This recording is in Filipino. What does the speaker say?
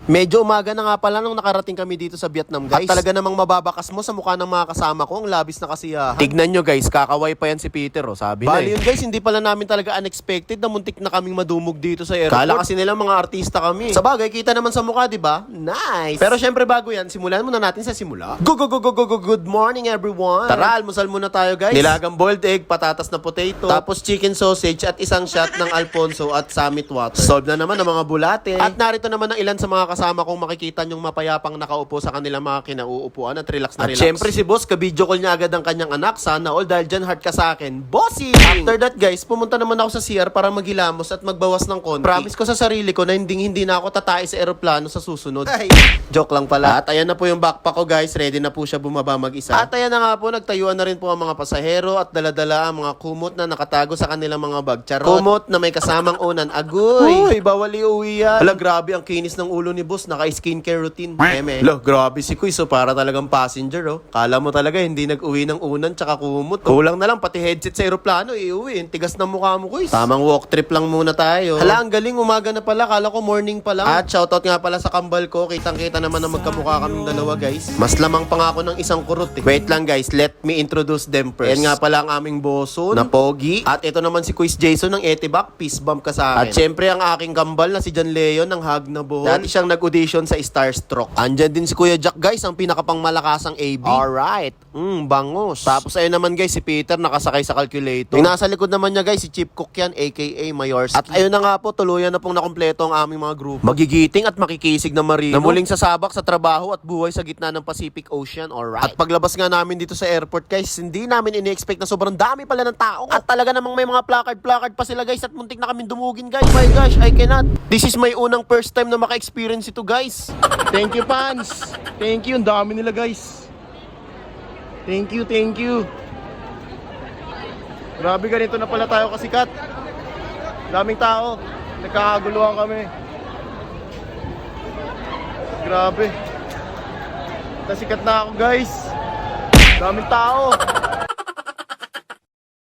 Medyo umaga na nga pala nung nakarating kami dito sa Vietnam, guys. At talaga namang mababakas mo sa mukha ng mga kasama ko ang labis na kasiyahan. Tignan nyo, guys, kakaway pa yan si Peter, oh. Sabi na yun, guys, hindi pala namin talaga unexpected na muntik na kaming madumog dito sa airport. Kala kasi nila mga artista kami. Sa bagay, kita naman sa mukha, di ba? Nice! Pero syempre bago yan, simulan muna natin sa simula. Good morning, everyone! Tara, almusal muna tayo, guys. Nilagang boiled egg, patatas na potato, tapos chicken sausage at isang shot ng Alfonso at Summit water. Solve na naman ang mga bulate. At narito naman ang ilan sa mga kasama kong makikita nyong mapayapang nakaupo sa kanilang mga kinauupuan at relax na relax. At syempre si boss, ka-video call niya agad ang kanyang anak. Sana all dahil dyan heart ka sa akin. Bossy! After that guys, pumunta naman ako sa CR para maghilamos at magbawas ng konti. Promise ko sa sarili ko na hindi na ako tatay sa eroplano sa susunod. Ay, joke lang pala. At ayan na po yung backpack ko guys. Ready na po siya bumaba mag-isa. At ayan na nga po, nagtayuan na rin po ang mga pasahero at daladala ang mga kumot na nakatago sa kanilang mga bag. Charot. Kumot na may kasamang unan. Agoy! Uy, bawal iuwi yan. Hala, grabe ang kinis ng ulo ni boss. Naka-skincare routine. Lo, grabe si Kuy. So, para talagang passenger, oh. Kala mo talaga hindi nag-uwi ng unan tsaka kumot. Oh. Kulang na lang, pati headset sa aeroplano, iuwi. Tigas ng mukha mo, Kuy. Tamang walk trip lang muna tayo. Hala, ang galing. Umaga na pala. Kala ko morning pa lang. At shoutout nga pala sa kambal ko. Kitang-kita naman na magkamukha kaming dalawa, guys. Mas lamang pa nga ako ng isang kurot, eh. Wait lang, guys. Let me introduce them first. Yan nga pala ang aming boson na pogi. At ito naman si Quiz Jason ng Etibac. Peace bump ka sa akin. At syempre ang aking kambal na si John Leon ng Hag na buhon. Dati siyang nag-audition sa Starstruck. Andyan din si Kuya Jack, guys, ang pinakapangmalakasang AB. Alright. Bangos. Tapos ayun naman, guys, si Peter nakasakay sa calculator. Yung nasa likod naman niya, guys, si Chip Cook yan, aka Mayors. At ayun na nga po, tuluyan na pong nakumpleto ang aming mga group. Magigiting at makikisig na marino. Na muling sasabak sa trabaho at buhay sa gitna ng Pacific Ocean. Alright. At paglabas nga namin dito sa airport, guys, hindi namin ini-expect na sobrang dami pala ng tao. At talaga namang may mga placard pa sila, guys, at muntik na kaming dumugin, guys. My gosh, I cannot. This is my unang first time na maka-experience ito, guys. Thank you, fans. Thank you. Ang dami nila, guys. Thank you. Grabe, ganito na pala tayo kasikat. Daming tao. Nagkakaguluhan kami. Grabe. Nasikat na ako, guys. Daming tao.